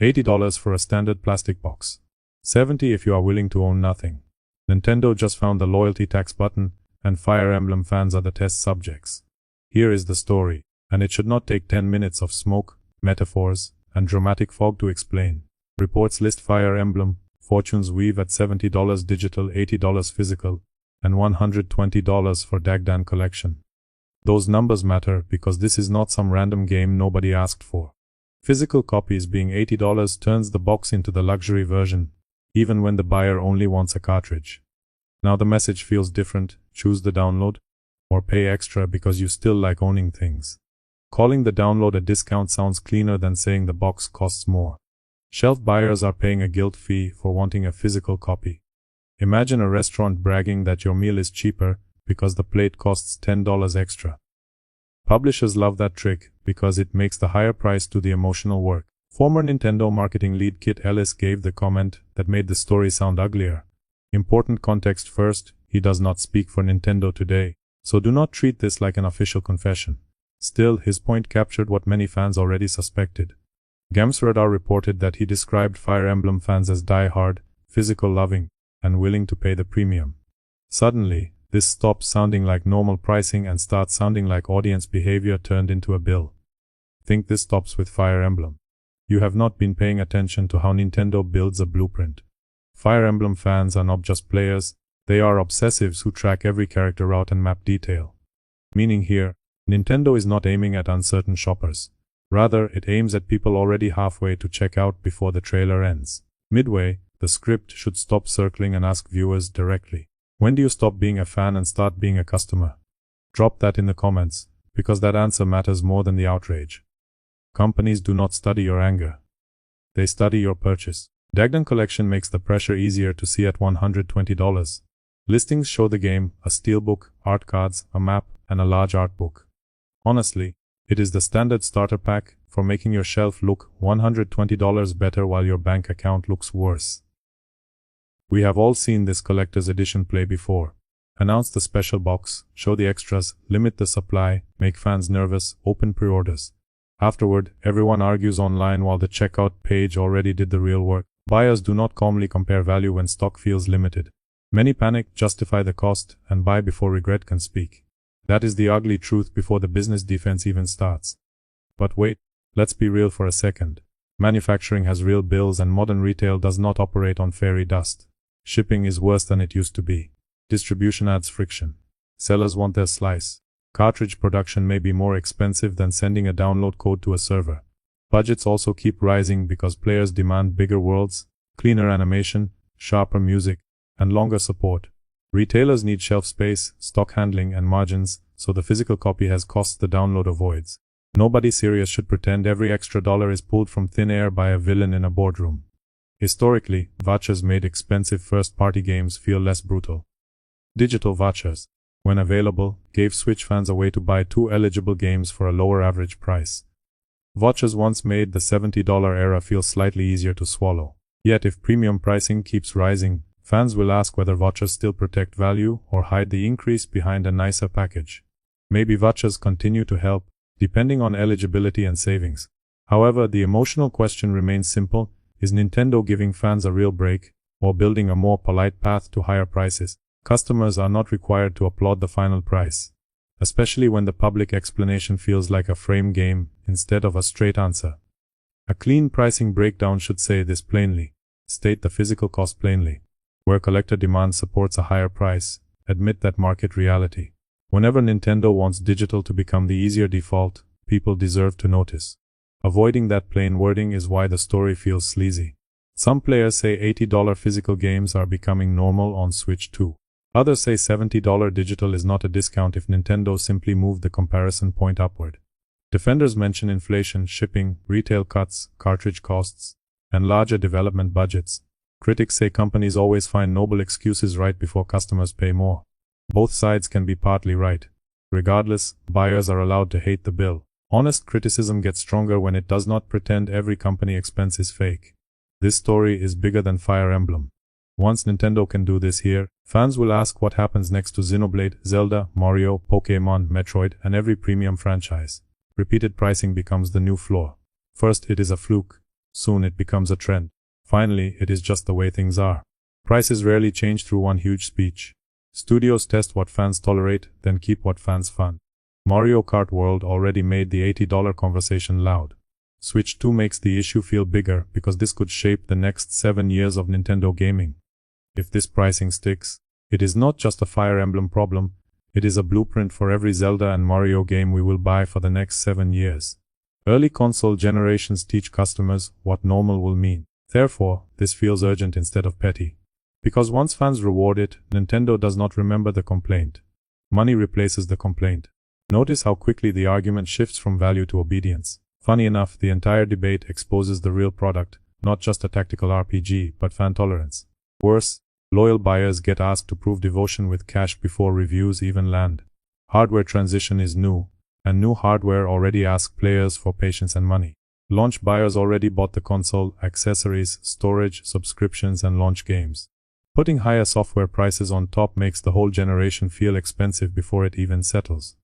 $80 for a standard plastic box. $70 if you are willing to own nothing. Nintendo just found the loyalty tax button, and Fire Emblem fans are the test subjects. Here is the story, and it should not take 10 minutes of smoke, metaphors, and dramatic fog to explain. Reports list Fire Emblem Fortune's Weave at $70 digital, $80 physical, and $120 for Dagdan Collection. Those numbers matter because this is not some random game nobody asked for. Physical copies being $80 turns the box into the luxury version, even when the buyer only wants a cartridge. Now the message feels different: choose the download, or pay extra because you still like owning things. Calling the download a discount sounds cleaner than saying the box costs more. Shelf buyers are paying a guilt fee for wanting a physical copy. Imagine a restaurant bragging that your meal is cheaper because the plate costs $10 extra. Publishers love that trick because it makes the higher price do the emotional work. Former Nintendo marketing lead Kit Ellis gave the comment that made the story sound uglier. Important context first: he does not speak for Nintendo today, so do not treat this like an official confession. Still, his point captured what many fans already suspected. GamesRadar reported that he described Fire Emblem fans as die-hard, physical-loving, and willing to pay the premium. Suddenly, this stops sounding like normal pricing and starts sounding like audience behavior turned into a bill. Think this stops with Fire Emblem. You have not been paying attention to how Nintendo builds a blueprint. Fire Emblem fans are not just players, they are obsessives who track every character route and map detail. Meaning here, Nintendo is not aiming at uncertain shoppers. Rather, it aims at people already halfway to check out before the trailer ends. Midway, the script should stop circling and ask viewers directly: when do you stop being a fan and start being a customer? Drop that in the comments, because that answer matters more than the outrage. Companies do not study your anger. They study your purchase. Dagdan Collection makes the pressure easier to see at $120. Listings show the game, a steelbook, art cards, a map, and a large art book. Honestly, it is the standard starter pack for making your shelf look $120 better while your bank account looks worse. We have all seen this collector's edition play before. Announce the special box, show the extras, limit the supply, make fans nervous, open pre-orders. Afterward, everyone argues online while the checkout page already did the real work. Buyers do not calmly compare value when stock feels limited. Many panic, justify the cost, and buy before regret can speak. That is the ugly truth before the business defense even starts. But wait, let's be real for a second. Manufacturing has real bills and modern retail does not operate on fairy dust. Shipping is worse than it used to be. Distribution adds friction. Sellers want their slice. Cartridge production may be more expensive than sending a download code to a server. Budgets also keep rising because players demand bigger worlds, cleaner animation, sharper music, and longer support. Retailers need shelf space, stock handling, and margins, so the physical copy has costs the download avoids. Nobody serious should pretend every extra dollar is pulled from thin air by a villain in a boardroom. Historically, vouchers made expensive first-party games feel less brutal. Digital vouchers, when available, gave Switch fans a way to buy 2 eligible games for a lower average price. Vouchers once made the $70 era feel slightly easier to swallow. Yet if premium pricing keeps rising, fans will ask whether vouchers still protect value or hide the increase behind a nicer package. Maybe vouchers continue to help, depending on eligibility and savings. However, the emotional question remains simple: is Nintendo giving fans a real break, or building a more polite path to higher prices? Customers are not required to applaud the final price, especially when the public explanation feels like a frame game instead of a straight answer. A clean pricing breakdown should say this plainly. State the physical cost plainly. Where collector demand supports a higher price, admit that market reality. Whenever Nintendo wants digital to become the easier default, people deserve to notice. Avoiding that plain wording is why the story feels sleazy. Some players say $80 physical games are becoming normal on Switch too. Others say $70 digital is not a discount if Nintendo simply moved the comparison point upward. Defenders mention inflation, shipping, retail cuts, cartridge costs, and larger development budgets. Critics say companies always find noble excuses right before customers pay more. Both sides can be partly right. Regardless, buyers are allowed to hate the bill. Honest criticism gets stronger when it does not pretend every company expense is fake. This story is bigger than Fire Emblem. Once Nintendo can do this here, fans will ask what happens next to Xenoblade, Zelda, Mario, Pokémon, Metroid, and every premium franchise. Repeated pricing becomes the new floor. First, it is a fluke. Soon it becomes a trend. Finally, it is just the way things are. Prices rarely change through one huge speech. Studios test what fans tolerate, then keep what fans fund. Mario Kart World already made the $80 conversation loud. Switch 2 makes the issue feel bigger because this could shape the next 7 years of Nintendo gaming. If this pricing sticks, it is not just a Fire Emblem problem, it is a blueprint for every Zelda and Mario game we will buy for the next 7 years. Early console generations teach customers what normal will mean. Therefore, this feels urgent instead of petty. Because once fans reward it, Nintendo does not remember the complaint. Money replaces the complaint. Notice how quickly the argument shifts from value to obedience. Funny enough, the entire debate exposes the real product, not just a tactical RPG, but fan tolerance. Worse, loyal buyers get asked to prove devotion with cash before reviews even land. Hardware transition is new, and new hardware already asks players for patience and money. Launch buyers already bought the console, accessories, storage, subscriptions, and launch games. Putting higher software prices on top makes the whole generation feel expensive before it even settles.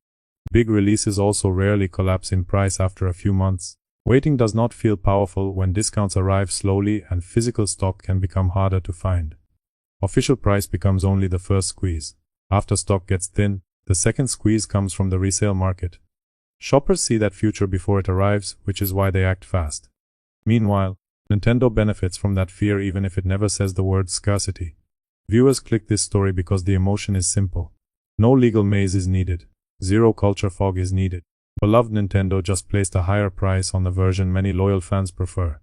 Big releases also rarely collapse in price after a few months. Waiting does not feel powerful when discounts arrive slowly and physical stock can become harder to find. Official price becomes only the first squeeze. After stock gets thin, the second squeeze comes from the resale market. Shoppers see that future before it arrives, which is why they act fast. Meanwhile, Nintendo benefits from that fear even if it never says the word scarcity. Viewers click this story because the emotion is simple. No legal maze is needed. Zero culture fog is needed. Beloved Nintendo just placed a higher price on the version many loyal fans prefer.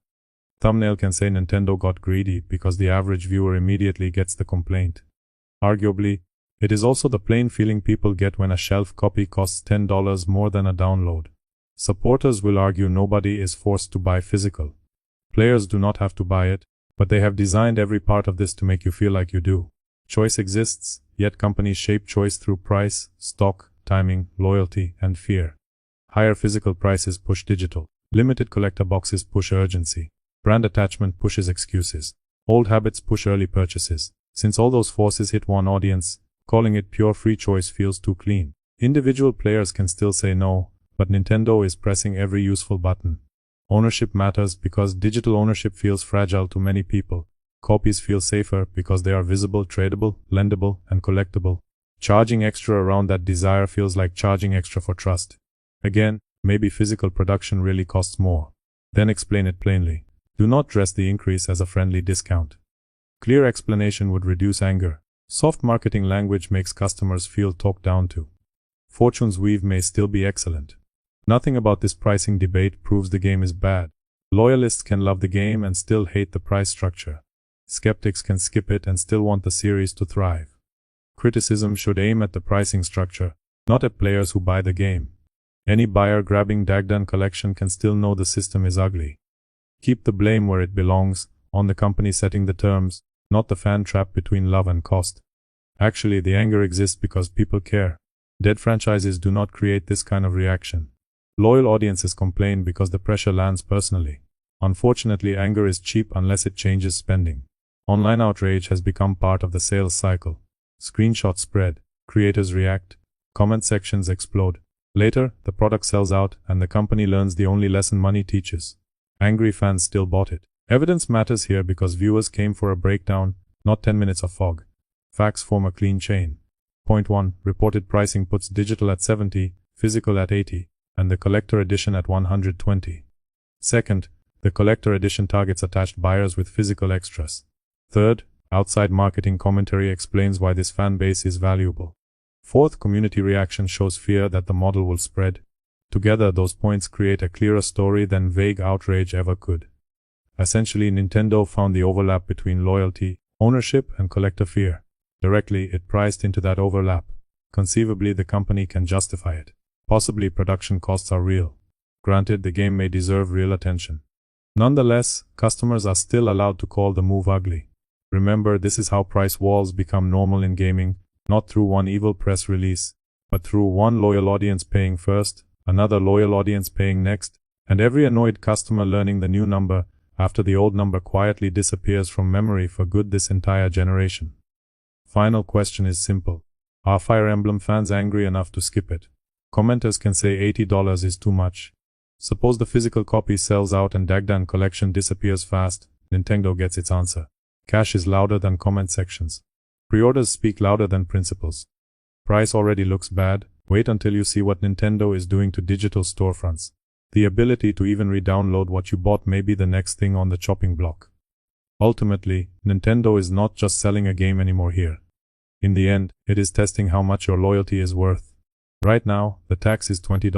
Thumbnail can say Nintendo got greedy because the average viewer immediately gets the complaint. Arguably, it is also the plain feeling people get when a shelf copy costs $10 more than a download. Supporters will argue nobody is forced to buy physical. Players do not have to buy it, but they have designed every part of this to make you feel like you do. Choice exists, yet companies shape choice through price, stock, timing, loyalty, and fear. Higher physical prices push digital. Limited collector boxes push urgency. Brand attachment pushes excuses. Old habits push early purchases. Since all those forces hit one audience, calling it pure free choice feels too clean. Individual players can still say no, but Nintendo is pressing every useful button. Ownership matters because digital ownership feels fragile to many people. Copies feel safer because they are visible, tradable, lendable, and collectible. Charging extra around that desire feels like charging extra for trust. Again, maybe physical production really costs more. Then explain it plainly. Do not dress the increase as a friendly discount. Clear explanation would reduce anger. Soft marketing language makes customers feel talked down to. Fortune's weave may still be excellent. Nothing about this pricing debate proves the game is bad. Loyalists can love the game and still hate the price structure. Skeptics can skip it and still want the series to thrive. Criticism should aim at the pricing structure, not at players who buy the game. Any buyer grabbing Dagdan collection can still know the system is ugly. Keep the blame where it belongs, on the company setting the terms, not the fan trapped between love and cost. Actually, the anger exists because people care. Dead franchises do not create this kind of reaction. Loyal audiences complain because the pressure lands personally. Unfortunately, anger is cheap unless it changes spending. Online outrage has become part of the sales cycle. Screenshots spread, creators react, comment sections explode. Later, the product sells out and the company learns the only lesson money teaches. Angry fans still bought it. Evidence matters here because viewers came for a breakdown, not 10 minutes of fog. Facts form a clean chain. Point 1. Reported pricing puts digital at 70, physical at 80, and the collector edition at 120. Second, the collector edition targets attached buyers with physical extras. Third, outside marketing commentary explains why this fan base is valuable. Fourth, community reaction shows fear that the model will spread. Together, those points create a clearer story than vague outrage ever could. Essentially, Nintendo found the overlap between loyalty, ownership, and collector fear. Directly, it priced into that overlap. Conceivably, the company can justify it. Possibly, production costs are real. Granted, the game may deserve real attention. Nonetheless, customers are still allowed to call the move ugly. Remember, this is how price walls become normal in gaming, not through one evil press release, but through one loyal audience paying first, another loyal audience paying next, and every annoyed customer learning the new number after the old number quietly disappears from memory for good this entire generation. Final question is simple. Are Fire Emblem fans angry enough to skip it? Commenters can say $80 is too much. Suppose the physical copy sells out and Dagdan collection disappears fast, Nintendo gets its answer. Cash is louder than comment sections. Pre-orders speak louder than principles. Price already looks bad, wait until you see what Nintendo is doing to digital storefronts. The ability to even re-download what you bought may be the next thing on the chopping block. Ultimately, Nintendo is not just selling a game anymore here. In the end, it is testing how much your loyalty is worth. Right now, the tax is $20.